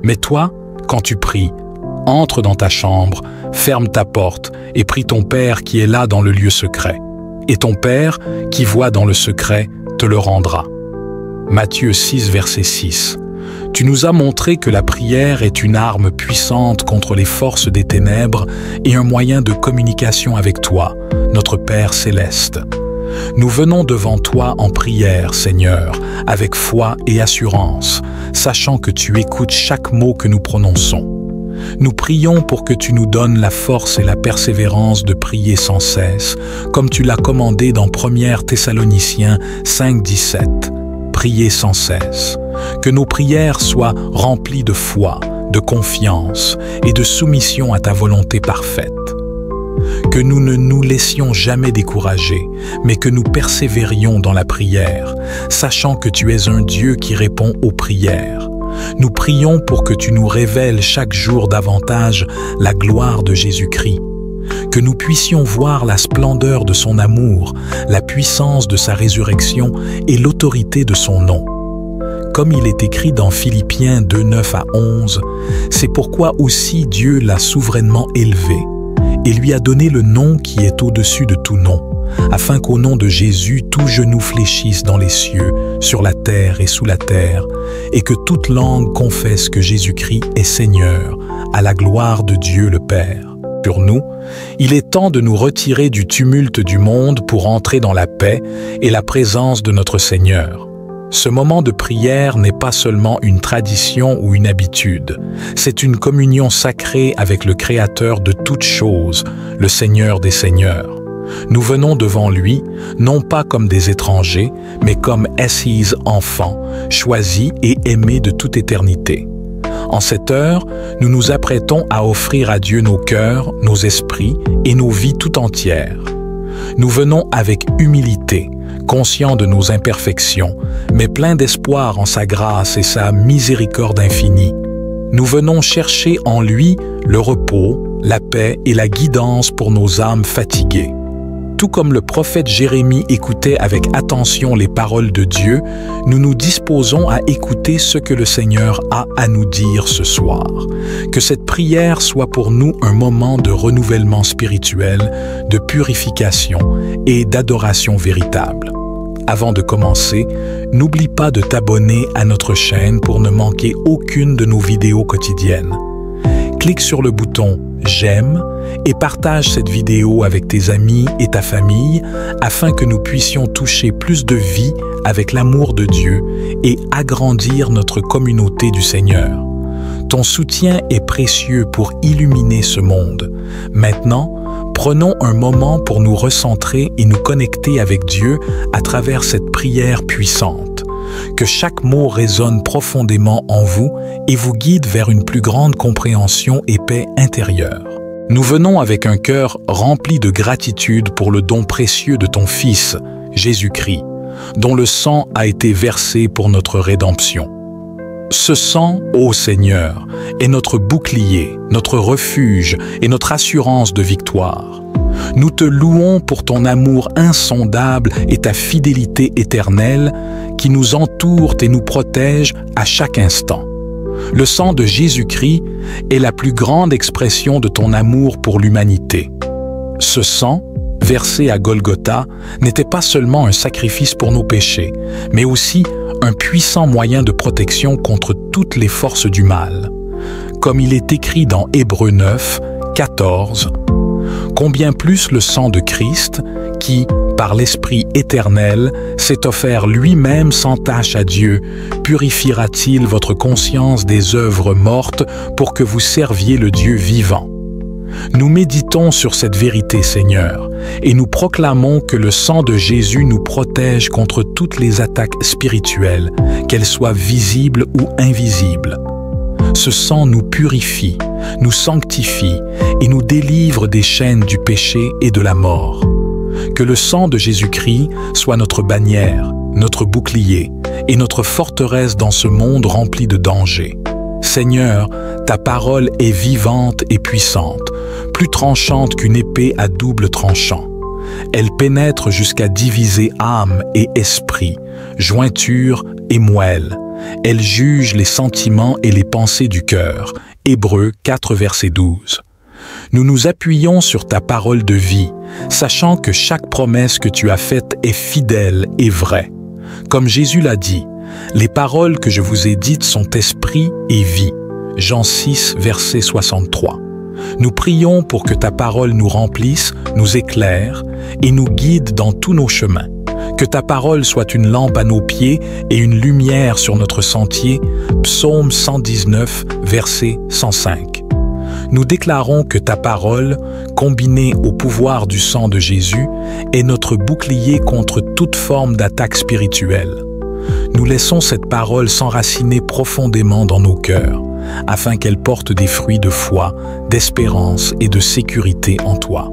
Mais toi, quand tu pries, entre dans ta chambre, ferme ta porte et prie ton Père qui est là dans le lieu secret. Et ton Père, qui voit dans le secret, te le rendra. Matthieu 6, verset 6. Tu nous as montré que la prière est une arme puissante contre les forces des ténèbres et un moyen de communication avec toi, notre Père céleste. Nous venons devant toi en prière, Seigneur, avec foi et assurance, sachant que tu écoutes chaque mot que nous prononçons. Nous prions pour que tu nous donnes la force et la persévérance de prier sans cesse, comme tu l'as commandé dans 1 Thessaloniciens 5, 17. Priez sans cesse. Que nos prières soient remplies de foi, de confiance et de soumission à ta volonté parfaite. Que nous ne nous laissions jamais décourager, mais que nous persévérions dans la prière, sachant que tu es un Dieu qui répond aux prières. Nous prions pour que tu nous révèles chaque jour davantage la gloire de Jésus-Christ, que nous puissions voir la splendeur de son amour, la puissance de sa résurrection et l'autorité de son nom. Comme il est écrit dans Philippiens 2, 9 à 11, c'est pourquoi aussi Dieu l'a souverainement élevé et lui a donné le nom qui est au-dessus de tout nom, afin qu'au nom de Jésus, tout genou fléchisse dans les cieux, sur la terre et sous la terre, et que toute langue confesse que Jésus-Christ est Seigneur, à la gloire de Dieu le Père. Sur nous, il est temps de nous retirer du tumulte du monde pour entrer dans la paix et la présence de notre Seigneur. Ce moment de prière n'est pas seulement une tradition ou une habitude, c'est une communion sacrée avec le Créateur de toutes choses, le Seigneur des Seigneurs. Nous venons devant lui, non pas comme des étrangers, mais comme assis enfants, choisis et aimés de toute éternité. En cette heure, nous nous apprêtons à offrir à Dieu nos cœurs, nos esprits et nos vies tout entières. Nous venons avec humilité, conscients de nos imperfections, mais pleins d'espoir en sa grâce et sa miséricorde infinie. Nous venons chercher en lui le repos, la paix et la guidance pour nos âmes fatiguées. Tout comme le prophète Jérémie écoutait avec attention les paroles de Dieu, nous nous disposons à écouter ce que le Seigneur a à nous dire ce soir. Que cette prière soit pour nous un moment de renouvellement spirituel, de purification et d'adoration véritable. Avant de commencer, n'oublie pas de t'abonner à notre chaîne pour ne manquer aucune de nos vidéos quotidiennes. Clique sur le bouton « J'aime » et partage cette vidéo avec tes amis et ta famille afin que nous puissions toucher plus de vie avec l'amour de Dieu et agrandir notre communauté du Seigneur. Ton soutien est précieux pour illuminer ce monde. Maintenant, prenons un moment pour nous recentrer et nous connecter avec Dieu à travers cette prière puissante. Que chaque mot résonne profondément en vous et vous guide vers une plus grande compréhension et paix intérieure. Nous venons avec un cœur rempli de gratitude pour le don précieux de ton Fils, Jésus-Christ, dont le sang a été versé pour notre rédemption. Ce sang, ô Seigneur, est notre bouclier, notre refuge et notre assurance de victoire. Nous te louons pour ton amour insondable et ta fidélité éternelle qui nous entourent et nous protègent à chaque instant. Le sang de Jésus-Christ est la plus grande expression de ton amour pour l'humanité. Ce sang, versé à Golgotha, n'était pas seulement un sacrifice pour nos péchés, mais aussi un puissant moyen de protection contre toutes les forces du mal. Comme il est écrit dans Hébreux 9, 14, « Combien plus le sang de Christ, qui, par l'Esprit éternel, s'est offert lui-même sans tache à Dieu, purifiera-t-il votre conscience des œuvres mortes pour que vous serviez le Dieu vivant ?» Nous méditons sur cette vérité, Seigneur, et nous proclamons que le sang de Jésus nous protège contre toutes les attaques spirituelles, qu'elles soient visibles ou invisibles. Ce sang nous purifie, nous sanctifie et nous délivre des chaînes du péché et de la mort. Que le sang de Jésus-Christ soit notre bannière, notre bouclier et notre forteresse dans ce monde rempli de dangers. Seigneur, ta parole est vivante et puissante, plus tranchante qu'une épée à double tranchant. Elle pénètre jusqu'à diviser âme et esprit, jointure et moelle, Elle juge les sentiments et les pensées du cœur. Hébreux 4, verset 12. Nous nous appuyons sur ta parole de vie, sachant que chaque promesse que tu as faite est fidèle et vraie. Comme Jésus l'a dit, les paroles que je vous ai dites sont esprit et vie. Jean 6, verset 63. Nous prions pour que ta parole nous remplisse, nous éclaire et nous guide dans tous nos chemins. Que ta parole soit une lampe à nos pieds et une lumière sur notre sentier. Psaume 119, verset 105. Nous déclarons que ta parole, combinée au pouvoir du sang de Jésus, est notre bouclier contre toute forme d'attaque spirituelle. Nous laissons cette parole s'enraciner profondément dans nos cœurs, afin qu'elle porte des fruits de foi, d'espérance et de sécurité en toi.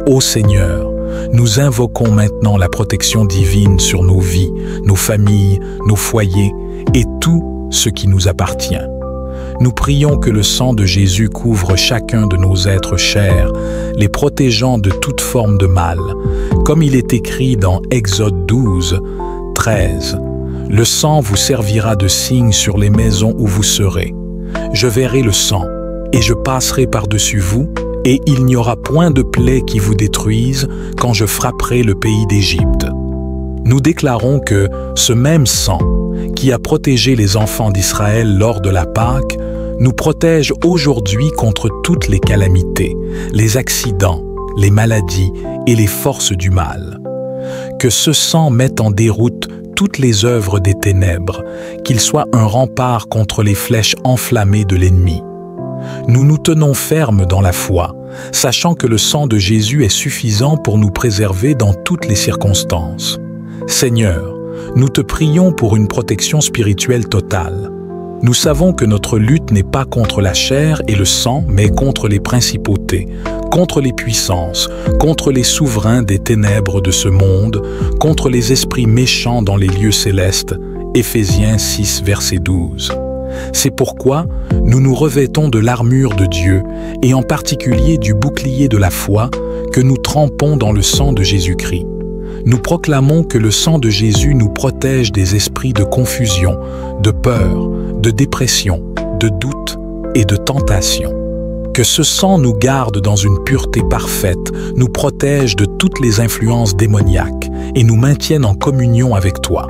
Ô Seigneur, nous invoquons maintenant la protection divine sur nos vies, nos familles, nos foyers et tout ce qui nous appartient. Nous prions que le sang de Jésus couvre chacun de nos êtres chers, les protégeant de toute forme de mal. Comme il est écrit dans Exode 12, 13, « Le sang vous servira de signe sur les maisons où vous serez. Je verrai le sang, et je passerai par-dessus vous, et il n'y aura point de plaie qui vous détruise quand je frapperai le pays d'Égypte. » Nous déclarons que ce même sang qui a protégé les enfants d'Israël lors de la Pâque nous protège aujourd'hui contre toutes les calamités, les accidents, les maladies et les forces du mal. Que ce sang mette en déroute toutes les œuvres des ténèbres, qu'il soit un rempart contre les flèches enflammées de l'ennemi. Nous nous tenons fermes dans la foi, sachant que le sang de Jésus est suffisant pour nous préserver dans toutes les circonstances. Seigneur, nous te prions pour une protection spirituelle totale. Nous savons que notre lutte n'est pas contre la chair et le sang, mais contre les principautés, contre les puissances, contre les souverains des ténèbres de ce monde, contre les esprits méchants dans les lieux célestes. Éphésiens 6, verset 12. C'est pourquoi nous nous revêtons de l'armure de Dieu, et en particulier du bouclier de la foi, que nous trempons dans le sang de Jésus-Christ. Nous proclamons que le sang de Jésus nous protège des esprits de confusion, de peur, de dépression, de doute et de tentation. Que ce sang nous garde dans une pureté parfaite, nous protège de toutes les influences démoniaques et nous maintienne en communion avec toi.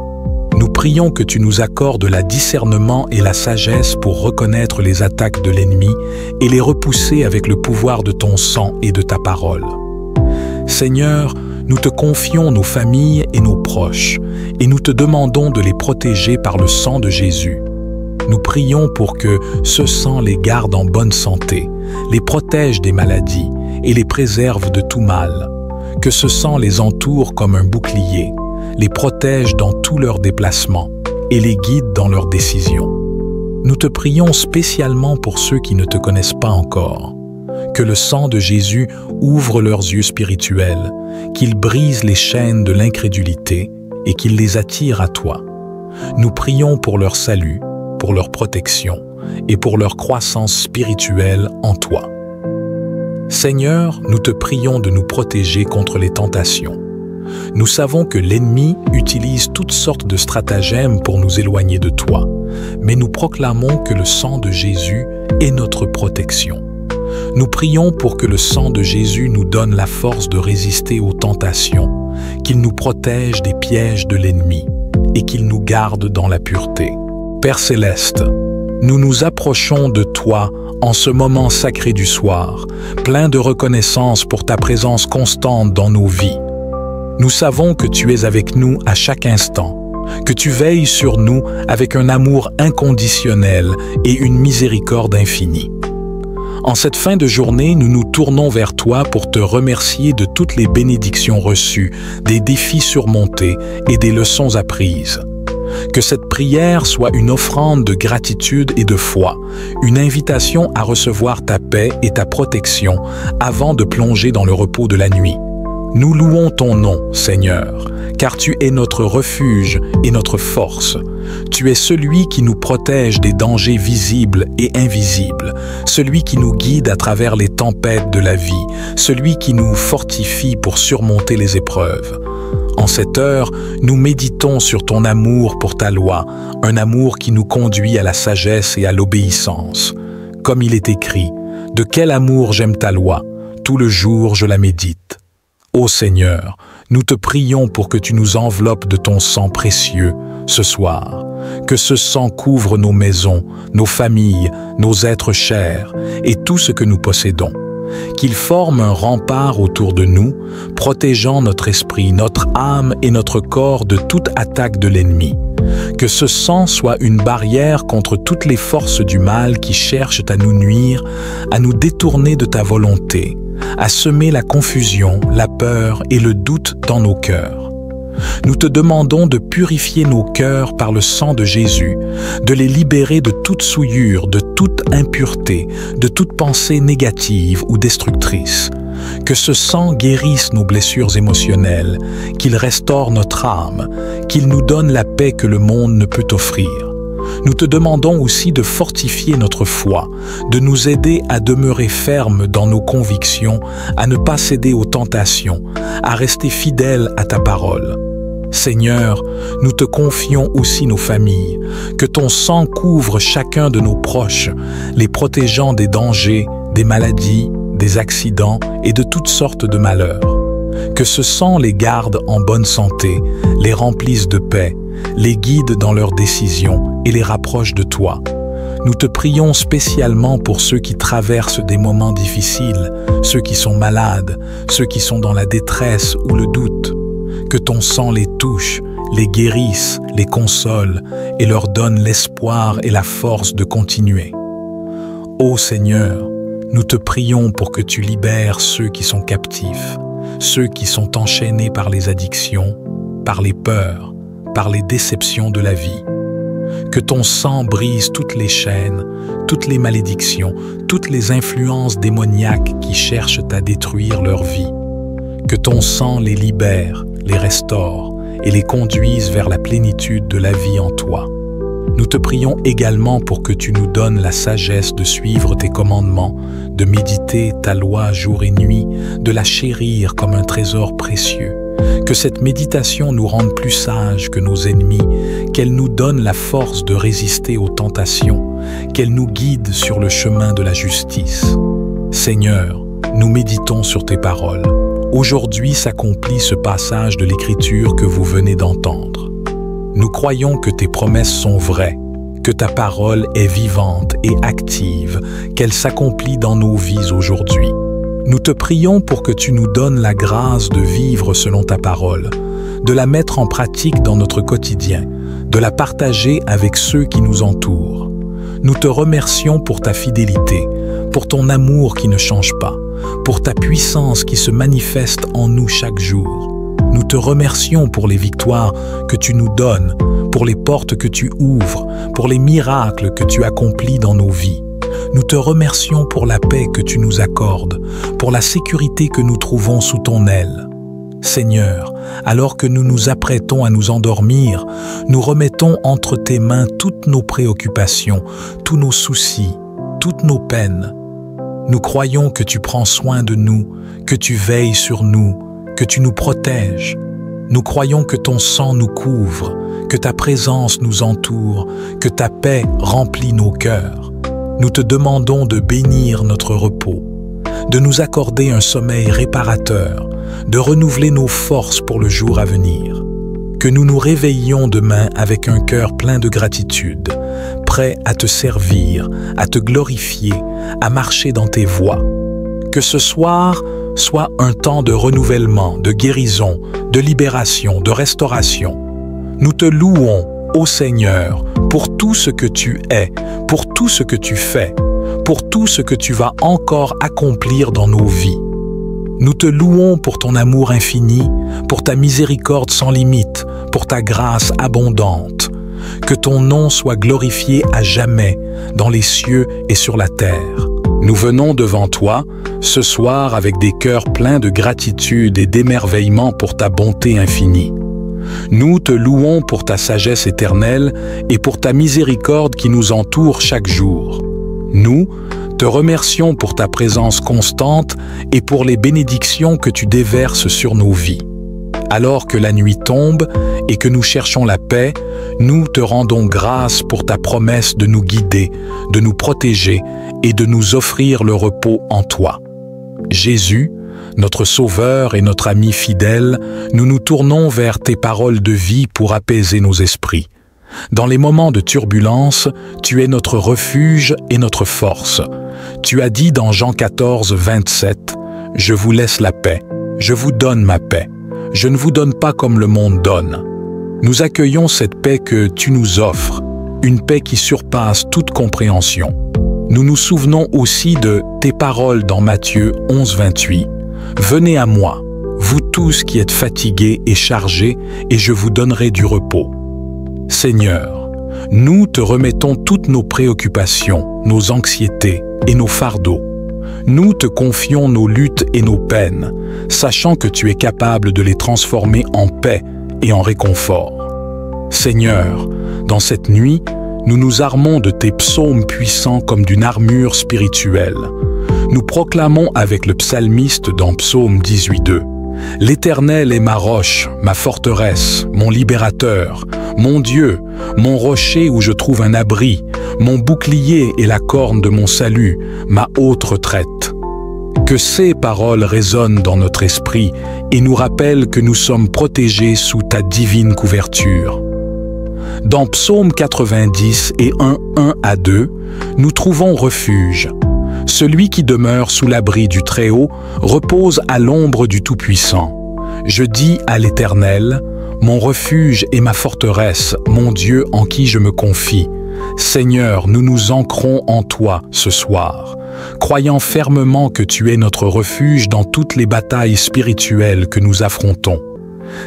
Nous prions que tu nous accordes la discernement et la sagesse pour reconnaître les attaques de l'ennemi et les repousser avec le pouvoir de ton sang et de ta parole. Seigneur, nous te confions nos familles et nos proches, et nous te demandons de les protéger par le sang de Jésus. Nous prions pour que ce sang les garde en bonne santé, les protège des maladies et les préserve de tout mal. Que ce sang les entoure comme un bouclier, les protège dans tous leurs déplacements et les guide dans leurs décisions. Nous te prions spécialement pour ceux qui ne te connaissent pas encore. Que le sang de Jésus ouvre leurs yeux spirituels, qu'il brise les chaînes de l'incrédulité et qu'il les attire à toi. Nous prions pour leur salut, pour leur protection et pour leur croissance spirituelle en toi. Seigneur, nous te prions de nous protéger contre les tentations. Nous savons que l'ennemi utilise toutes sortes de stratagèmes pour nous éloigner de toi, mais nous proclamons que le sang de Jésus est notre protection. Nous prions pour que le sang de Jésus nous donne la force de résister aux tentations, qu'il nous protège des pièges de l'ennemi et qu'il nous garde dans la pureté. Père céleste, nous nous approchons de toi en ce moment sacré du soir, plein de reconnaissance pour ta présence constante dans nos vies. Nous savons que tu es avec nous à chaque instant, que tu veilles sur nous avec un amour inconditionnel et une miséricorde infinie. En cette fin de journée, nous nous tournons vers toi pour te remercier de toutes les bénédictions reçues, des défis surmontés et des leçons apprises. Que cette prière soit une offrande de gratitude et de foi, une invitation à recevoir ta paix et ta protection avant de plonger dans le repos de la nuit. Nous louons ton nom, Seigneur, car tu es notre refuge et notre force. Tu es celui qui nous protège des dangers visibles et invisibles, celui qui nous guide à travers les tempêtes de la vie, celui qui nous fortifie pour surmonter les épreuves. En cette heure, nous méditons sur ton amour pour ta loi, un amour qui nous conduit à la sagesse et à l'obéissance. Comme il est écrit, « De quel amour j'aime ta loi, tout le jour je la médite. » Ô Seigneur, nous te prions pour que tu nous enveloppes de ton sang précieux ce soir, que ce sang couvre nos maisons, nos familles, nos êtres chers et tout ce que nous possédons, qu'il forme un rempart autour de nous, protégeant notre esprit, notre âme et notre corps de toute attaque de l'ennemi. Que ce sang soit une barrière contre toutes les forces du mal qui cherchent à nous nuire, à nous détourner de ta volonté, à semer la confusion, la peur et le doute dans nos cœurs. Nous te demandons de purifier nos cœurs par le sang de Jésus, de les libérer de toute souillure, de toute impureté, de toute pensée négative ou destructrice. Que ce sang guérisse nos blessures émotionnelles, qu'il restaure notre âme, qu'il nous donne la paix que le monde ne peut offrir. Nous te demandons aussi de fortifier notre foi, de nous aider à demeurer fermes dans nos convictions, à ne pas céder aux tentations, à rester fidèles à ta parole. Seigneur, nous te confions aussi nos familles, que ton sang couvre chacun de nos proches, les protégeant des dangers, des maladies, des accidents et de toutes sortes de malheurs. Que ce sang les garde en bonne santé, les remplisse de paix, les guide dans leurs décisions et les rapproche de toi. Nous te prions spécialement pour ceux qui traversent des moments difficiles, ceux qui sont malades, ceux qui sont dans la détresse ou le doute. Que ton sang les touche, les guérisse, les console et leur donne l'espoir et la force de continuer. Ô Seigneur, nous te prions pour que tu libères ceux qui sont captifs, ceux qui sont enchaînés par les addictions, par les peurs, par les déceptions de la vie. Que ton sang brise toutes les chaînes, toutes les malédictions, toutes les influences démoniaques qui cherchent à détruire leur vie. Que ton sang les libère, les restaure et les conduise vers la plénitude de la vie en toi. Nous te prions également pour que tu nous donnes la sagesse de suivre tes commandements, de méditer ta loi jour et nuit, de la chérir comme un trésor précieux. Que cette méditation nous rende plus sages que nos ennemis, qu'elle nous donne la force de résister aux tentations, qu'elle nous guide sur le chemin de la justice. Seigneur, nous méditons sur tes paroles. Aujourd'hui s'accomplit ce passage de l'Écriture que vous venez d'entendre. Nous croyons que tes promesses sont vraies, que ta parole est vivante et active, qu'elle s'accomplit dans nos vies aujourd'hui. Nous te prions pour que tu nous donnes la grâce de vivre selon ta parole, de la mettre en pratique dans notre quotidien, de la partager avec ceux qui nous entourent. Nous te remercions pour ta fidélité, pour ton amour qui ne change pas, pour ta puissance qui se manifeste en nous chaque jour. Nous te remercions pour les victoires que tu nous donnes, pour les portes que tu ouvres, pour les miracles que tu accomplis dans nos vies. Nous te remercions pour la paix que tu nous accordes, pour la sécurité que nous trouvons sous ton aile. Seigneur, alors que nous nous apprêtons à nous endormir, nous remettons entre tes mains toutes nos préoccupations, tous nos soucis, toutes nos peines. Nous croyons que tu prends soin de nous, que tu veilles sur nous, que tu nous protèges. Nous croyons que ton sang nous couvre, que ta présence nous entoure, que ta paix remplit nos cœurs. Nous te demandons de bénir notre repos, de nous accorder un sommeil réparateur, de renouveler nos forces pour le jour à venir. Que nous nous réveillions demain avec un cœur plein de gratitude, prêt à te servir, à te glorifier, à marcher dans tes voies. Que ce soir soit un temps de renouvellement, de guérison, de libération, de restauration. Nous te louons, ô Seigneur, pour tout ce que tu es, pour tout ce que tu fais, pour tout ce que tu vas encore accomplir dans nos vies. Nous te louons pour ton amour infini, pour ta miséricorde sans limite, pour ta grâce abondante. Que ton nom soit glorifié à jamais dans les cieux et sur la terre. Nous venons devant toi ce soir avec des cœurs pleins de gratitude et d'émerveillement pour ta bonté infinie. Nous te louons pour ta sagesse éternelle et pour ta miséricorde qui nous entoure chaque jour. Nous te remercions pour ta présence constante et pour les bénédictions que tu déverses sur nos vies. Alors que la nuit tombe et que nous cherchons la paix, nous te rendons grâce pour ta promesse de nous guider, de nous protéger et de nous offrir le repos en toi. Jésus, notre Sauveur et notre ami fidèle, nous nous tournons vers tes paroles de vie pour apaiser nos esprits. Dans les moments de turbulence, tu es notre refuge et notre force. Tu as dit dans Jean 14, 27, « Je vous laisse la paix, je vous donne ma paix. Je ne vous donne pas comme le monde donne. » Nous accueillons cette paix que tu nous offres, une paix qui surpasse toute compréhension. Nous nous souvenons aussi de tes paroles dans Matthieu 11, 28. « Venez à moi, vous tous qui êtes fatigués et chargés, et je vous donnerai du repos. » Seigneur, nous te remettons toutes nos préoccupations, nos anxiétés et nos fardeaux. Nous te confions nos luttes et nos peines, sachant que tu es capable de les transformer en paix et en réconfort. Seigneur, dans cette nuit, nous nous armons de tes psaumes puissants comme d'une armure spirituelle. Nous proclamons avec le psalmiste dans Psaume 18:2 « L'Éternel est ma roche, ma forteresse, mon libérateur, mon Dieu, mon rocher où je trouve un abri, mon bouclier et la corne de mon salut, ma haute retraite. » Que ces paroles résonnent dans notre esprit et nous rappellent que nous sommes protégés sous ta divine couverture. Dans Psaume 90 et 1:1-2, nous trouvons refuge. Celui qui demeure sous l'abri du Très-Haut repose à l'ombre du Tout-Puissant. Je dis à l'Éternel, mon refuge et ma forteresse, mon Dieu en qui je me confie. Seigneur, nous nous ancrons en toi ce soir, croyant fermement que tu es notre refuge dans toutes les batailles spirituelles que nous affrontons.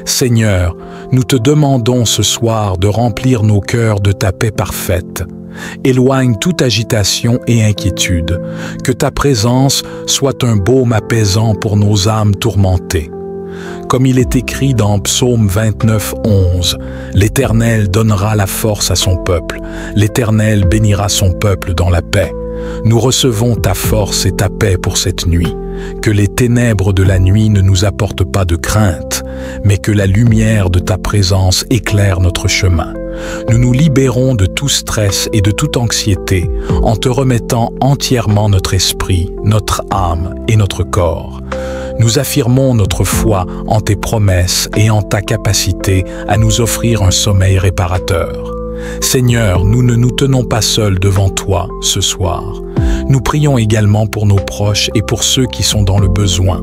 Seigneur, nous te demandons ce soir de remplir nos cœurs de ta paix parfaite. Éloigne toute agitation et inquiétude, que ta présence soit un baume apaisant pour nos âmes tourmentées. Comme il est écrit dans Psaume 29:11, « L'Éternel donnera la force à son peuple, l'Éternel bénira son peuple dans la paix. » Nous recevons ta force et ta paix pour cette nuit. Que les ténèbres de la nuit ne nous apportent pas de crainte, mais que la lumière de ta présence éclaire notre chemin. Nous nous libérons de tout stress et de toute anxiété en te remettant entièrement notre esprit, notre âme et notre corps. Nous affirmons notre foi en tes promesses et en ta capacité à nous offrir un sommeil réparateur. Seigneur, nous ne nous tenons pas seuls devant toi ce soir. Nous prions également pour nos proches et pour ceux qui sont dans le besoin.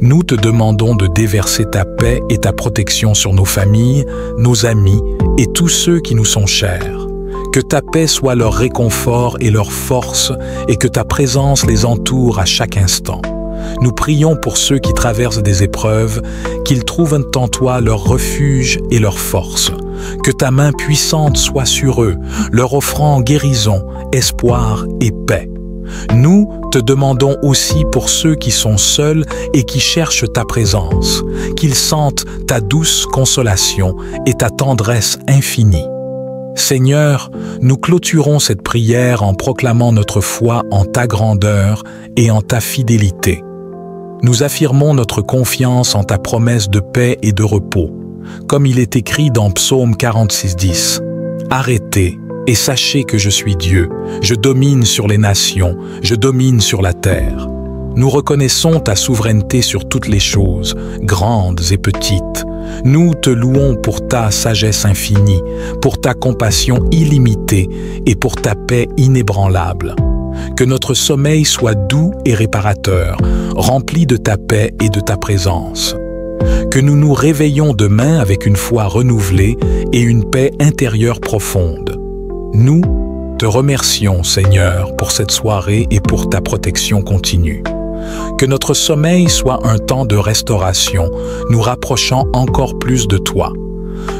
Nous te demandons de déverser ta paix et ta protection sur nos familles, nos amis et tous ceux qui nous sont chers. Que ta paix soit leur réconfort et leur force et que ta présence les entoure à chaque instant. Nous prions pour ceux qui traversent des épreuves, qu'ils trouvent en toi leur refuge et leur force. Que ta main puissante soit sur eux, leur offrant guérison, espoir et paix. Nous te demandons aussi pour ceux qui sont seuls et qui cherchent ta présence, qu'ils sentent ta douce consolation et ta tendresse infinie. Seigneur, nous clôturons cette prière en proclamant notre foi en ta grandeur et en ta fidélité. Nous affirmons notre confiance en ta promesse de paix et de repos, comme il est écrit dans Psaume 46:10. « Arrêtez et sachez que je suis Dieu, je domine sur les nations, je domine sur la terre. » Nous reconnaissons ta souveraineté sur toutes les choses, grandes et petites. Nous te louons pour ta sagesse infinie, pour ta compassion illimitée et pour ta paix inébranlable. Que notre sommeil soit doux et réparateur, rempli de ta paix et de ta présence. Que nous nous réveillons demain avec une foi renouvelée et une paix intérieure profonde. Nous te remercions, Seigneur, pour cette soirée et pour ta protection continue. Que notre sommeil soit un temps de restauration, nous rapprochant encore plus de toi.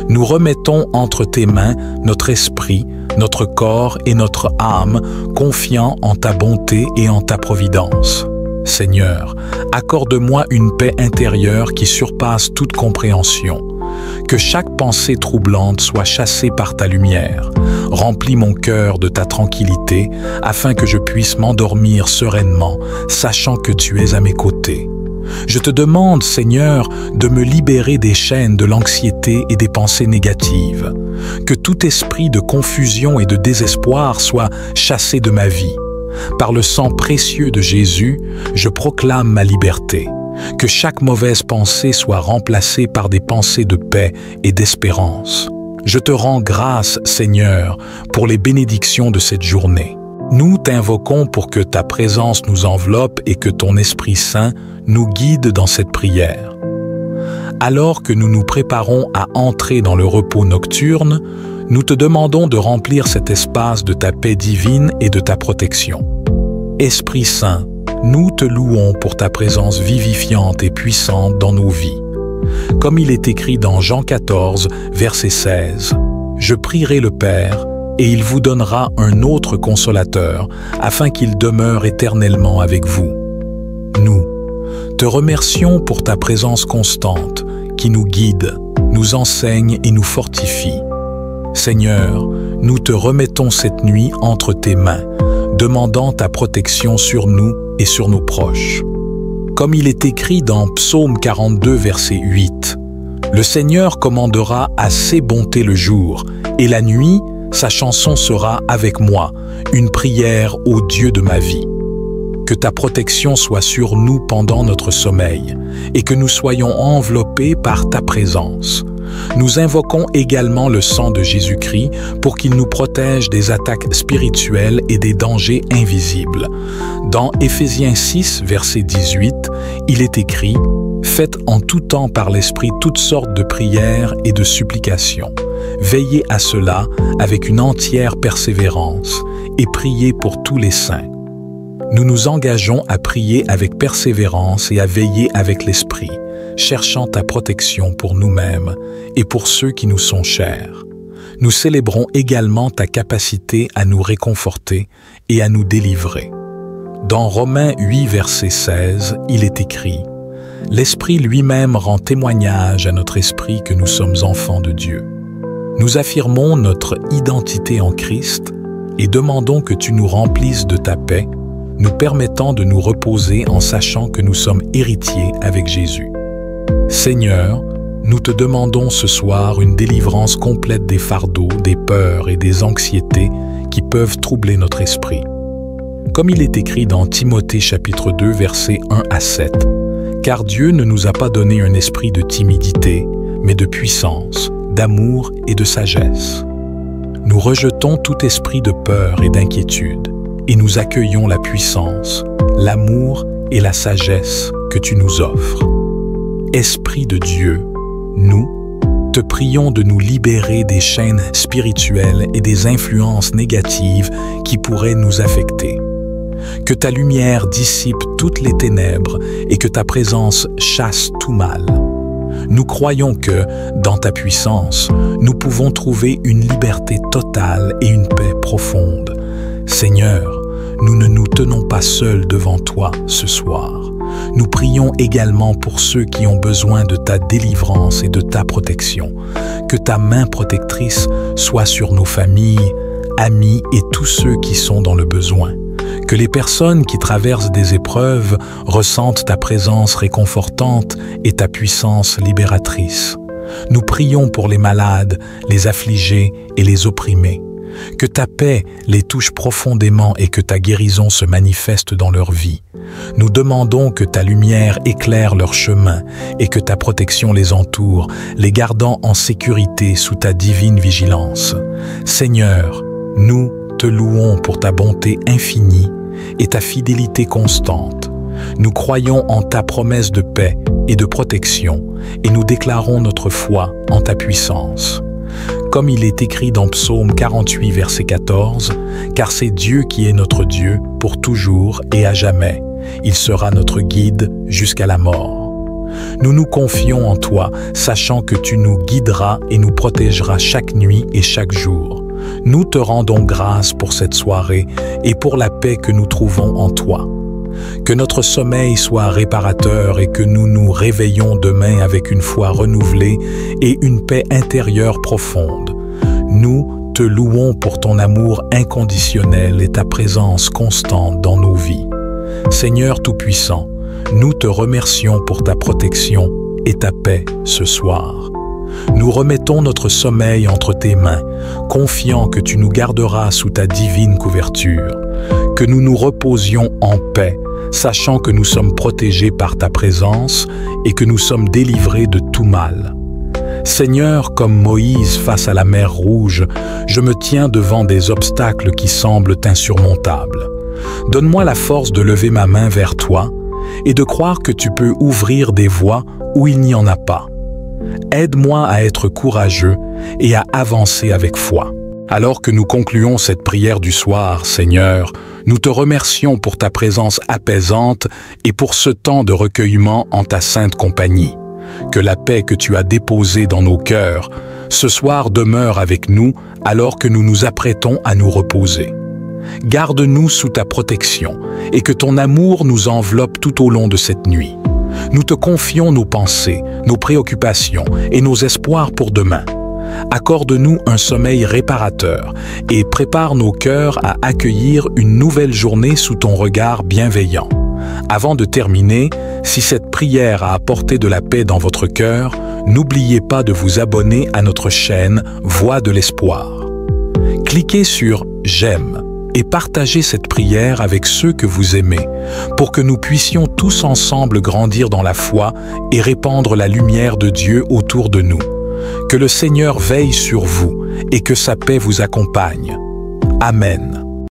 Nous remettons entre tes mains notre esprit, notre corps et notre âme, confiants en ta bonté et en ta providence. Seigneur, accorde-moi une paix intérieure qui surpasse toute compréhension. Que chaque pensée troublante soit chassée par ta lumière. Remplis mon cœur de ta tranquillité, afin que je puisse m'endormir sereinement, sachant que tu es à mes côtés. Je te demande, Seigneur, de me libérer des chaînes de l'anxiété et des pensées négatives. Que tout esprit de confusion et de désespoir soit chassé de ma vie. Par le sang précieux de Jésus, je proclame ma liberté. Que chaque mauvaise pensée soit remplacée par des pensées de paix et d'espérance. Je te rends grâce, Seigneur, pour les bénédictions de cette journée. Nous t'invoquons pour que ta présence nous enveloppe et que ton Esprit Saint nous guide dans cette prière. Alors que nous nous préparons à entrer dans le repos nocturne, nous te demandons de remplir cet espace de ta paix divine et de ta protection. Esprit Saint, nous te louons pour ta présence vivifiante et puissante dans nos vies. Comme il est écrit dans Jean 14, verset 16, « Je prierai le Père, et il vous donnera un autre consolateur, afin qu'il demeure éternellement avec vous. » Nous te remercions pour ta présence constante, qui nous guide, nous enseigne et nous fortifie. Seigneur, nous te remettons cette nuit entre tes mains, demandant ta protection sur nous et sur nos proches. Comme il est écrit dans Psaume 42, verset 8, « Le Seigneur commandera à ses bontés le jour, et la nuit, sa chanson sera avec moi, une prière au Dieu de ma vie. » Que ta protection soit sur nous pendant notre sommeil, et que nous soyons enveloppés par ta présence. Nous invoquons également le sang de Jésus-Christ pour qu'il nous protège des attaques spirituelles et des dangers invisibles. Dans Éphésiens 6, verset 18, il est écrit « Faites en tout temps par l'Esprit toutes sortes de prières et de supplications. Veillez à cela avec une entière persévérance et priez pour tous les saints. » Nous nous engageons à prier avec persévérance et à veiller avec l'Esprit, cherchant ta protection pour nous-mêmes et pour ceux qui nous sont chers. Nous célébrons également ta capacité à nous réconforter et à nous délivrer. Dans Romains 8, verset 16, il est écrit « L'Esprit lui-même rend témoignage à notre esprit que nous sommes enfants de Dieu. » Nous affirmons notre identité en Christ et demandons que tu nous remplisses de ta paix, nous permettant de nous reposer en sachant que nous sommes héritiers avec Jésus. Seigneur, nous te demandons ce soir une délivrance complète des fardeaux, des peurs et des anxiétés qui peuvent troubler notre esprit. Comme il est écrit dans Timothée chapitre 2, versets 1 à 7, « Car Dieu ne nous a pas donné un esprit de timidité, mais de puissance, d'amour et de sagesse. Nous rejetons tout esprit de peur et d'inquiétude, et nous accueillons la puissance, l'amour et la sagesse que tu nous offres. Esprit de Dieu, nous te prions de nous libérer des chaînes spirituelles et des influences négatives qui pourraient nous affecter. Que ta lumière dissipe toutes les ténèbres et que ta présence chasse tout mal. Nous croyons que, dans ta puissance, nous pouvons trouver une liberté totale et une paix profonde. Seigneur, nous ne nous tenons pas seuls devant toi ce soir. Nous prions également pour ceux qui ont besoin de ta délivrance et de ta protection. Que ta main protectrice soit sur nos familles, amis et tous ceux qui sont dans le besoin. Que les personnes qui traversent des épreuves ressentent ta présence réconfortante et ta puissance libératrice. Nous prions pour les malades, les affligés et les opprimés. Que ta paix les touche profondément et que ta guérison se manifeste dans leur vie. Nous demandons que ta lumière éclaire leur chemin et que ta protection les entoure, les gardant en sécurité sous ta divine vigilance. Seigneur, nous te louons pour ta bonté infinie et ta fidélité constante. Nous croyons en ta promesse de paix et de protection et nous déclarons notre foi en ta puissance. Comme il est écrit dans Psaume 48, verset 14, « Car c'est Dieu qui est notre Dieu pour toujours et à jamais. Il sera notre guide jusqu'à la mort. » Nous nous confions en toi, sachant que tu nous guideras et nous protégeras chaque nuit et chaque jour. Nous te rendons grâce pour cette soirée et pour la paix que nous trouvons en toi. Que notre sommeil soit réparateur et que nous nous réveillons demain avec une foi renouvelée et une paix intérieure profonde. Nous te louons pour ton amour inconditionnel et ta présence constante dans nos vies. Seigneur Tout-Puissant, nous te remercions pour ta protection et ta paix ce soir. Nous remettons notre sommeil entre tes mains, confiants que tu nous garderas sous ta divine couverture, que nous nous reposions en paix, sachant que nous sommes protégés par ta présence et que nous sommes délivrés de tout mal. Seigneur, comme Moïse face à la mer Rouge, je me tiens devant des obstacles qui semblent insurmontables. Donne-moi la force de lever ma main vers toi et de croire que tu peux ouvrir des voies où il n'y en a pas. Aide-moi à être courageux et à avancer avec foi. Alors que nous concluons cette prière du soir, Seigneur, nous te remercions pour ta présence apaisante et pour ce temps de recueillement en ta sainte compagnie. Que la paix que tu as déposée dans nos cœurs, ce soir demeure avec nous alors que nous nous apprêtons à nous reposer. Garde-nous sous ta protection et que ton amour nous enveloppe tout au long de cette nuit. Nous te confions nos pensées, nos préoccupations et nos espoirs pour demain. Accorde-nous un sommeil réparateur et prépare nos cœurs à accueillir une nouvelle journée sous ton regard bienveillant. Avant de terminer, si cette prière a apporté de la paix dans votre cœur, n'oubliez pas de vous abonner à notre chaîne Voix de l'Espoir. Cliquez sur « J'aime » et partagez cette prière avec ceux que vous aimez, pour que nous puissions tous ensemble grandir dans la foi et répandre la lumière de Dieu autour de nous. Que le Seigneur veille sur vous et que sa paix vous accompagne. Amen.